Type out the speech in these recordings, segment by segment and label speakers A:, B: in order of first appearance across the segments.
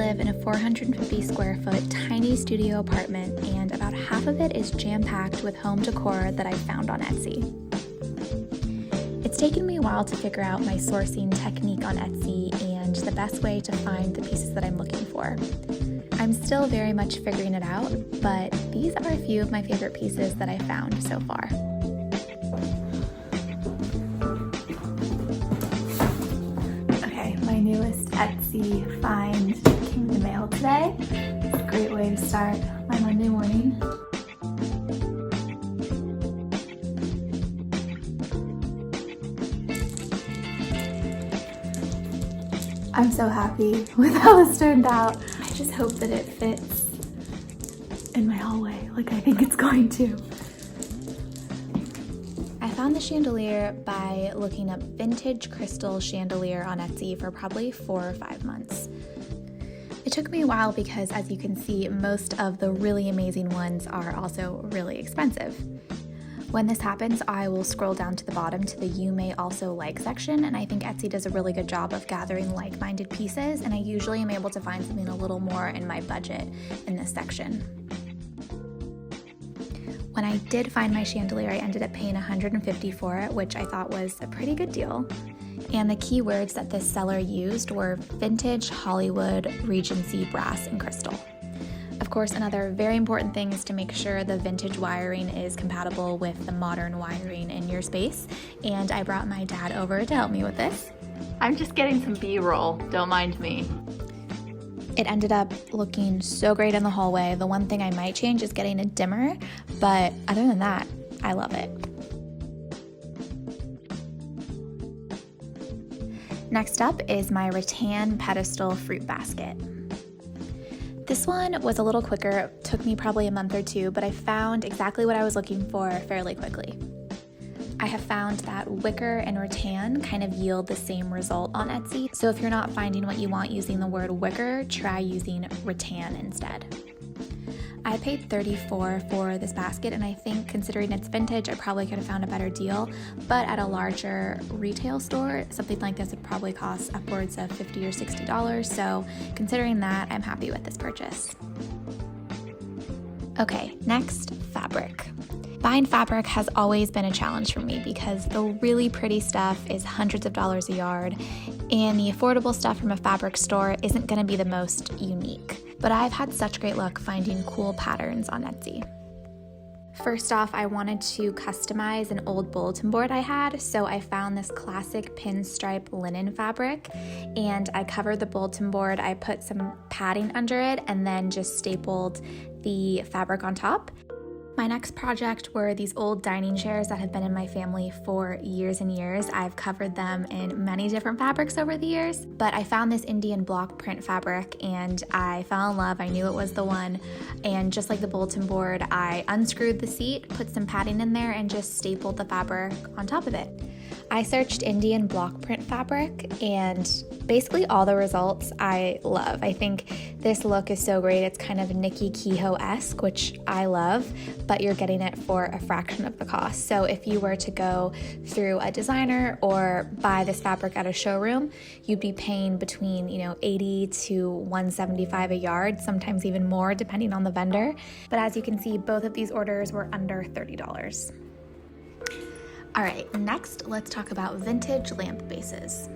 A: live in a 450 square foot tiny studio apartment, and about half of it is jam-packed with home decor that I found on Etsy. It's taken me a while to figure out my sourcing technique on Etsy and the best way to find the pieces that I'm looking for. I'm still very much figuring it out, but these are a few of my favorite pieces that I found so far. Okay, my newest Etsy find came in the mail today. It's a great way to start my Monday morning. I'm so happy with how this turned out. I just hope that it fits in my hallway like I think it's going to. I found the chandelier by looking up vintage crystal chandelier on Etsy for probably 4 or 5 months. It took me a while because, as you can see, most of the really amazing ones are also really expensive. When this happens, I will scroll down to the bottom to the You May Also Like section, and I think Etsy does a really good job of gathering like-minded pieces, and I usually am able to find something a little more in my budget in this section. When I did find my chandelier, I ended up paying $150 for it, which I thought was a pretty good deal. And the keywords that this seller used were vintage, Hollywood, Regency, brass, and crystal. Of course, another very important thing is to make sure the vintage wiring is compatible with the modern wiring in your space, and I brought my dad over to help me with this.
B: I'm just getting some B-roll, don't mind me.
A: It ended up looking so great in the hallway. The one thing I might change is getting a dimmer, but other than that, I love it. Next up is my rattan pedestal fruit basket. This one was a little quicker. It took me probably a month or two, but I found exactly what I was looking for fairly quickly. I have found that wicker and rattan kind of yield the same result on Etsy, so if you're not finding what you want using the word wicker, try using rattan instead. I paid $34 for this basket, and I think considering it's vintage, I probably could have found a better deal, but at a larger retail store, something like this would probably cost upwards of $50 or $60, so considering that, I'm happy with this purchase. Okay, next, fabric. Buying fabric has always been a challenge for me because the really pretty stuff is hundreds of dollars a yard, and the affordable stuff from a fabric store isn't going to be the most unique. But I've had such great luck finding cool patterns on Etsy. First off, I wanted to customize an old bulletin board I had, so I found this classic pinstripe linen fabric, and I covered the bulletin board. I put some padding under it and then just stapled the fabric on top. My next project were these old dining chairs that have been in my family for years and years. I've covered them in many different fabrics over the years, but I found this Indian block print fabric and I fell in love. I knew it was the one, and just like the bulletin board, I unscrewed the seat, put some padding in there, and just stapled the fabric on top of it. I searched Indian block print fabric, and basically all the results I love. I think this look is so great. It's kind of Nikki Kehoe-esque, which I love, but you're getting it for a fraction of the cost. So if you were to go through a designer or buy this fabric at a showroom, you'd be paying between, $80 to $175 a yard, sometimes even more depending on the vendor. But as you can see, both of these orders were under $30. All right, next let's talk about vintage lamp bases.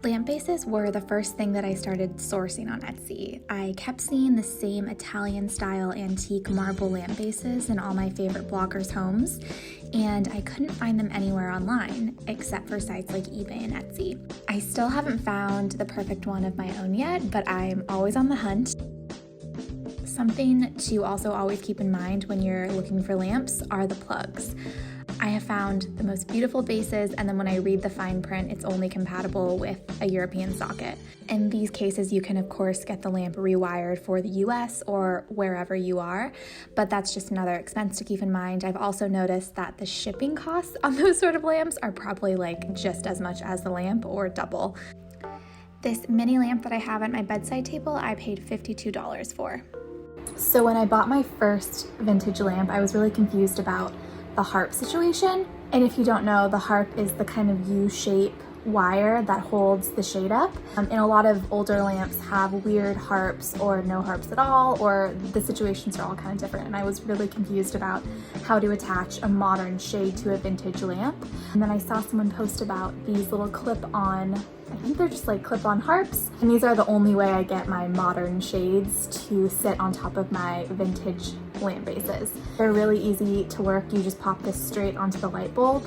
A: Lamp bases were the first thing that I started sourcing on Etsy. I kept seeing the same Italian-style antique marble lamp bases in all my favorite bloggers' homes, and I couldn't find them anywhere online, except for sites like eBay and Etsy. I still haven't found the perfect one of my own yet, but I'm always on the hunt. Something to also always keep in mind when you're looking for lamps are the plugs. I have found the most beautiful bases, and then when I read the fine print, it's only compatible with a European socket. In these cases, you can of course get the lamp rewired for the US or wherever you are, but that's just another expense to keep in mind. I've also noticed that the shipping costs on those sort of lamps are probably just as much as the lamp or double. This mini lamp that I have at my bedside table, I paid $52 for. So when I bought my first vintage lamp, I was really confused about the harp situation. And if you don't know, the harp is the kind of U shape wire that holds the shade up. And a lot of older lamps have weird harps or no harps at all, or the situations are all kind of different. And I was really confused about how to attach a modern shade to a vintage lamp. And then I saw someone post about these little clip-on, I think they're just like clip-on harps. And these are the only way I get my modern shades to sit on top of my vintage lamp bases. They're really easy to work. You just pop this straight onto the light bulb,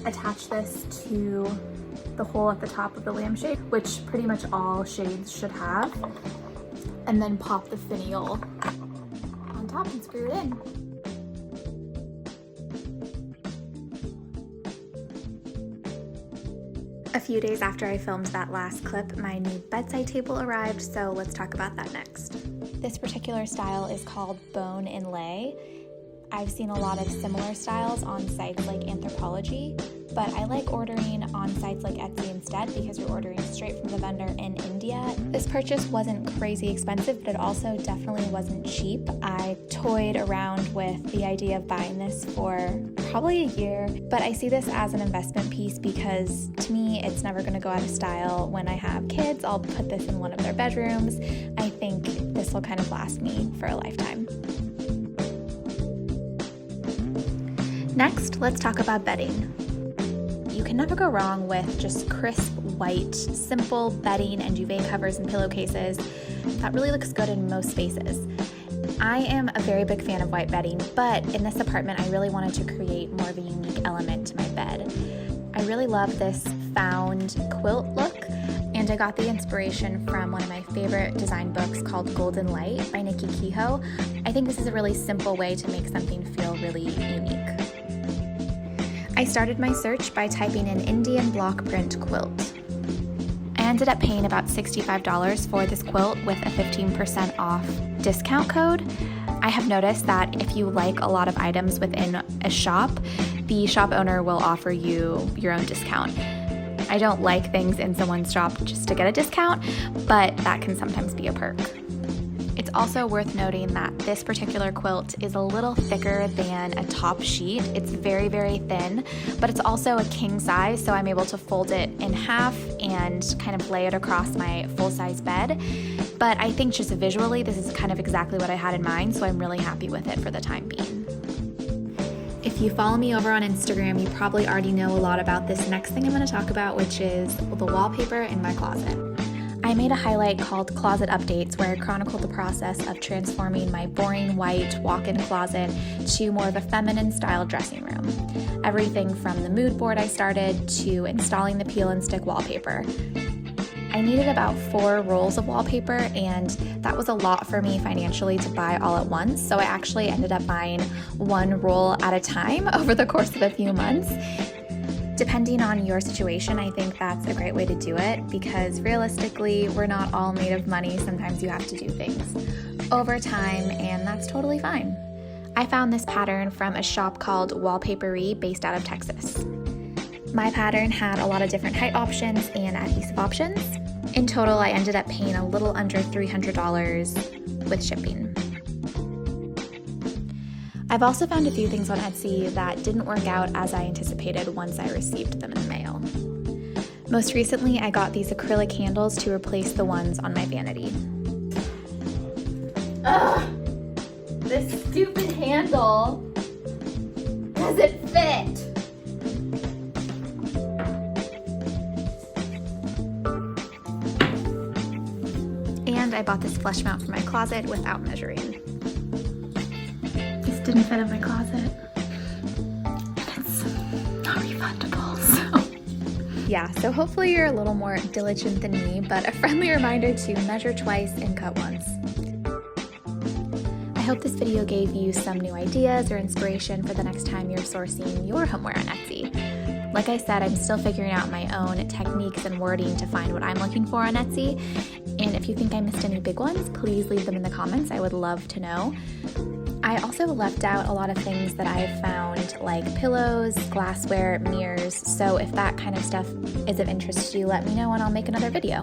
A: attach this to the hole at the top of the lampshade, which pretty much all shades should have, and then pop the finial on top and screw it in. A few days after I filmed that last clip, my new bedside table arrived, so let's talk about that next. This particular style is called bone inlay. I've seen a lot of similar styles on sites like Anthropology, but I like ordering on sites like Etsy instead because you're ordering straight from the vendor in India. This purchase wasn't crazy expensive, but it also definitely wasn't cheap. I toyed around with the idea of buying this for probably a year, but I see this as an investment piece because to me, it's never gonna go out of style. When I have kids, I'll put this in one of their bedrooms. I think this will kind of last me for a lifetime. Next, let's talk about bedding. You can never go wrong with just crisp, white, simple bedding and duvet covers and pillowcases. That really looks good in most spaces. I am a very big fan of white bedding, but in this apartment, I really wanted to create more of a unique element to my bed. I really love this found quilt look, and I got the inspiration from one of my favorite design books called Golden Light by Nikki Kehoe. I think this is a really simple way to make something feel really unique. I started my search by typing in Indian block print quilt. I ended up paying about $65 for this quilt with a 15% off discount code. I have noticed that if you like a lot of items within a shop, the shop owner will offer you your own discount. I don't like things in someone's shop just to get a discount, but that can sometimes be a perk. It's also worth noting that this particular quilt is a little thicker than a top sheet. It's very, very thin, but it's also a king size, so I'm able to fold it in half and kind of lay it across my full-size bed. But I think just visually, this is kind of exactly what I had in mind, so I'm really happy with it for the time being. If you follow me over on Instagram, you probably already know a lot about this next thing I'm going to talk about, which is the wallpaper in my closet. I made a highlight called Closet Updates where I chronicled the process of transforming my boring white walk-in closet to more of a feminine style dressing room. Everything from the mood board I started to installing the peel and stick wallpaper. I needed about 4 rolls of wallpaper, and that was a lot for me financially to buy all at once, so I actually ended up buying 1 roll at a time over the course of a few months. Depending on your situation, I think that's a great way to do it because realistically, we're not all made of money. Sometimes you have to do things over time, and that's totally fine. I found this pattern from a shop called Wallpapery based out of Texas. My pattern had a lot of different height options and adhesive options. In total, I ended up paying a little under $300 with shipping. I've also found a few things on Etsy that didn't work out as I anticipated once I received them in the mail. Most recently, I got these acrylic handles to replace the ones on my vanity.
B: Ugh! This stupid handle doesn't fit!
A: And I bought this flush mount for my closet without measuring. Didn't fit in my closet, and it's not refundable, so. Yeah, so hopefully you're a little more diligent than me, but a friendly reminder to measure twice and cut once. I hope this video gave you some new ideas or inspiration for the next time you're sourcing your homeware on Etsy. Like I said, I'm still figuring out my own techniques and wording to find what I'm looking for on Etsy, and if you think I missed any big ones, please leave them in the comments. I would love to know. I also left out a lot of things that I've found, like pillows, glassware, mirrors, so if that kind of stuff is of interest to you, let me know and I'll make another video.